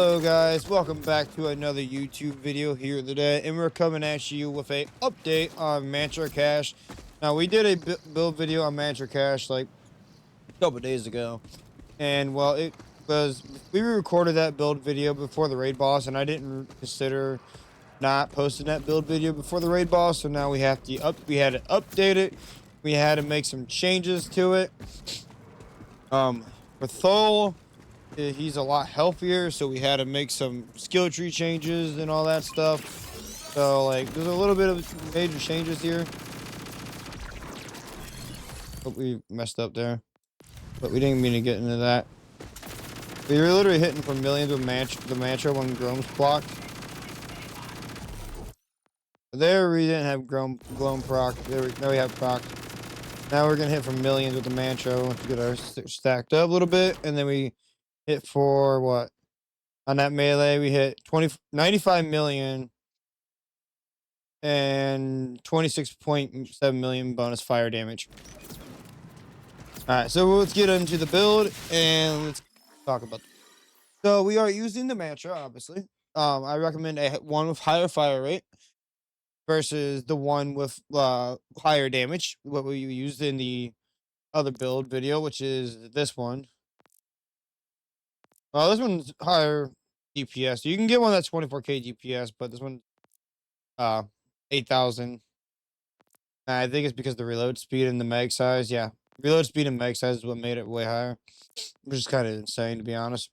Hello guys, welcome back to another YouTube video here today, and we're coming at you with a update on Mantra Cache. Now we did a build video on Mantra Cache like a couple days ago, and well, it was we recorded that build video before the raid boss, and I didn't consider not posting that build video before the raid boss, so now we had to update it. We had to make some changes to it. For Thole, he's a lot healthier, so we had to make some skill tree changes and all that stuff. So like there's a little bit of major changes here. Hope we messed up there, but we didn't mean to get into that. We were literally hitting for millions with the mantra when Grome's blocked. There we didn't have Glome proc. There we have proc. Now we're gonna hit for millions with the mantra once we get our stacked up a little bit, and then we hit for what? On that melee, we hit 95 million and 26.7 million bonus fire damage. All right, so let's get into the build and let's talk about it. So we are using the mantra, obviously. I recommend one with higher fire rate versus the one with higher damage, what we used in the other build video, which is this one. This one's higher DPS. You can get one that's 24k DPS, but this one, 8,000. I think it's because the reload speed and the mag size. Yeah, reload speed and mag size is what made it way higher, which is kind of insane to be honest.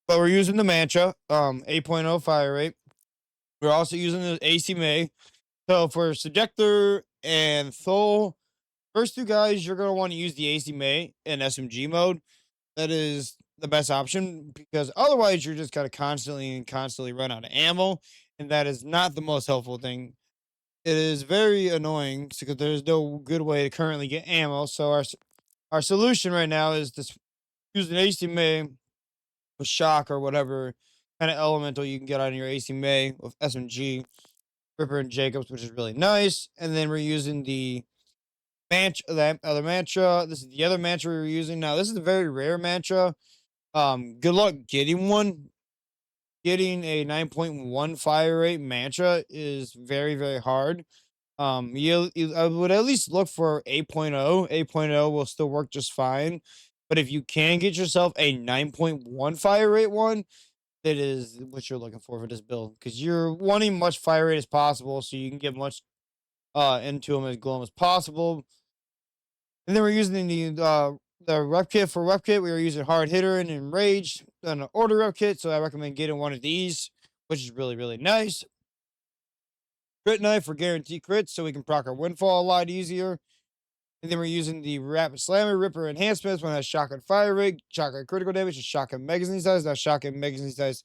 But we're using the mantra, 8.0 fire rate. We're also using the AC May. So for Subjector and Thole, first two guys, you're gonna want to use the AC May in SMG mode. That is the best option, because otherwise you're just gotta constantly run out of ammo, and that is not the most helpful thing. It is very annoying because there's no good way to currently get ammo. So our solution right now is to use an AC May with shock or whatever kind of elemental you can get on your AC May with SMG, Ripper and Jacobs, which is really nice. And then we're using the that other mantra. This is the other mantra we were using. Now this is a very rare mantra. Good luck getting one. Getting a 9.1 fire rate mantra is very, very hard. I would at least look for 8.0. 8.0 will still work just fine. But if you can get yourself a 9.1 fire rate one, that is what you're looking for this build, because you're wanting much fire rate as possible so you can get much into them as glow as possible. And then we're using the rep kit. For rep kit, we were using hard hitter and enraged and an order rep kit, so I recommend getting one of these, which is really, really nice. Crit knife for guaranteed crits, so we can proc our windfall a lot easier. And then we're using the rapid slammer ripper enhancements, one has shotgun fire rate, shotgun critical damage, and shotgun magazine size. Now shotgun magazine size,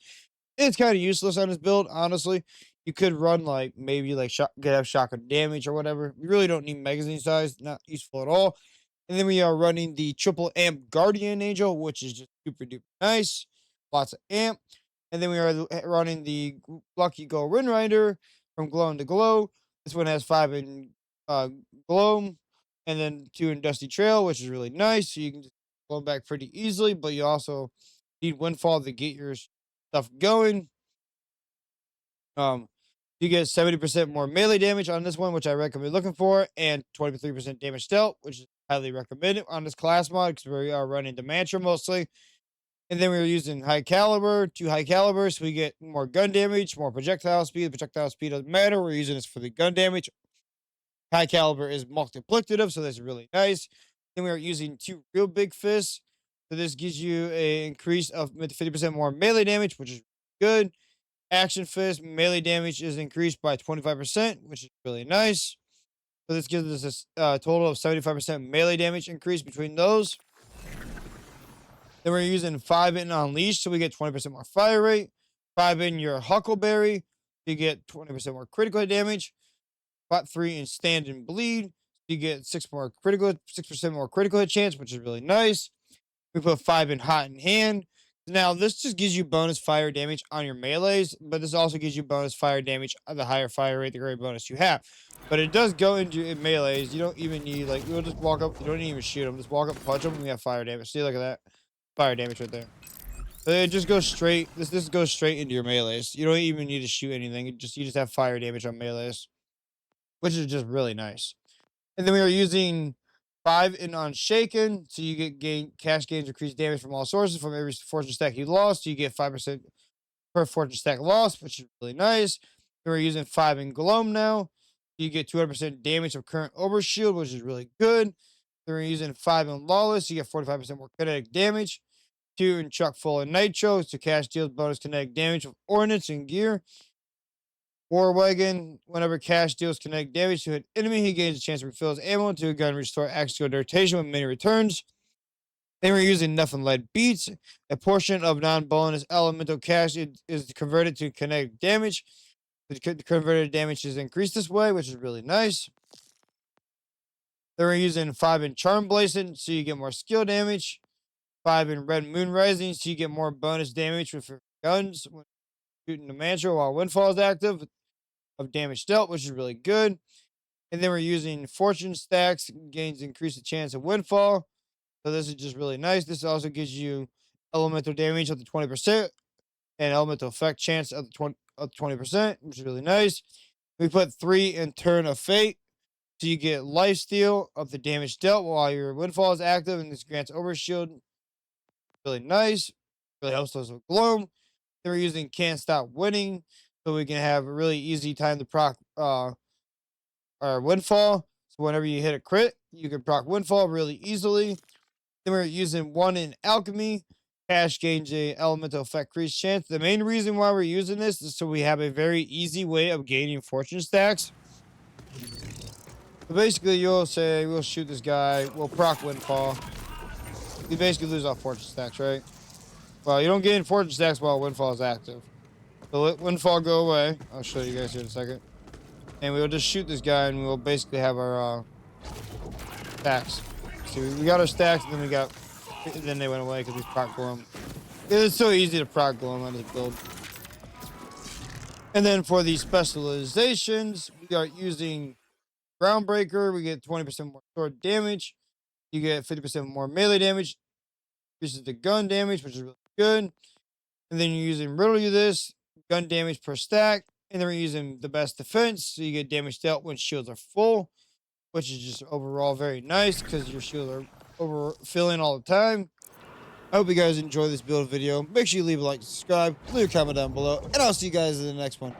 it's kind of useless on this build, honestly. You could run like maybe like could have shotgun damage or whatever. You really don't need magazine size, not useful at all. And then we are running the triple amp Guardian Angel, which is just super duper nice. Lots of amp. And then we are running the Lucky Go Rin Rider from Glow to Glow. This one has 5 in Glow, and then 2 in Dusty Trail, which is really nice. So you can just go back pretty easily, but you also need Windfall to get your stuff going. You get 70% more melee damage on this one, which I recommend looking for, and 23% damage dealt, which is highly recommended on this class mod because we are running the mantra mostly. And then we were using high caliber, 2 high caliber, so we get more gun damage, more projectile speed. The projectile speed doesn't matter. We're using this for the gun damage. High caliber is multiplicative, so that's really nice. Then we are using 2 real big fists. So this gives you an increase of 50% more melee damage, which is good. Action fist melee damage is increased by 25%, which is really nice. So this gives us a total of 75% melee damage increase between those. Then we're using 5 in Unleashed, so we get 20% more fire rate. 5 in your Huckleberry, you get 20% more critical damage. 3 in Stand and Bleed, you get 6% more critical hit chance, which is really nice. We put 5 in Hot in Hand. Now, this just gives you bonus fire damage on your melees, but this also gives you bonus fire damage on the higher fire rate, the greater bonus you have. But it does go into melees. You don't even need, like, you'll just walk up. You don't even shoot them. Just walk up, punch them, and we have fire damage. See, look at that. Fire damage right there. It just goes straight. This goes straight into your melees. You don't even need to shoot anything. You just have fire damage on melees, which is just really nice. And then we are using 5 in Unshaken, so you get cash gains increased damage from all sources from every fortune stack you lost. So you get 5% per fortune stack lost, which is really nice. Then we're using 5 in Gloam now. You get 200% damage of current overshield, which is really good. Then we're using 5 in Lawless. You get 45% more kinetic damage. 2 in Chuck Full of Nitro. So cash deals bonus kinetic damage with ordnance and gear. War Wagon, whenever cash deals kinetic damage to an enemy, he gains a chance to refill his ammo into a gun and restore axial rotation when many returns. Then we're using Nothing Lead Beats. A portion of non-bonus elemental cash is converted to kinetic damage. The converted damage is increased this way, which is really nice. Then we're using 5 in Charm Blazing, so you get more skill damage. 5 in Red Moon Rising, so you get more bonus damage with your guns when shooting the mantra while Windfall is active of damage dealt, which is really good. And then we're using Fortune Stacks, gains increase the chance of Windfall. So this is just really nice. This also gives you elemental damage up to 20% and elemental effect chance up to 20%, which is really nice. We put 3 in Turn of Fate. So you get lifesteal of the damage dealt while your Windfall is active, and this grants overshield. Really nice. Really helps us with Gloam. Then we're using Can't Stop Winning, so we can have a really easy time to proc our Windfall. So whenever you hit a crit, you can proc Windfall really easily. Then we're using 1 in Alchemy. Cash gains a elemental effect increase chance. The main reason why we're using this is so we have a very easy way of gaining fortune stacks. So basically, you'll say, we'll shoot this guy, we'll proc Windfall. We basically lose our fortune stacks, right? Well, you don't gain fortune stacks while Windfall is active. So let Windfall go away. I'll show you guys here in a second. And we'll just shoot this guy, and we'll basically have our stacks. See, we got our stacks, and then they went away because we proc Gloam. It's so easy to proc Gloam on this build. And then for the specializations, we are using Groundbreaker. We get 20% more sword damage. You get 50% more melee damage. Increases the gun damage, which is really good. And then you're using Riddle You This, gun damage per stack. And then we're using the best defense, so you get damage dealt when shields are full, which is just overall very nice because your shields are overfilling all the time. I hope you guys enjoy this build video. Make sure you leave a like, subscribe, leave a comment down below, and I'll see you guys in the next one.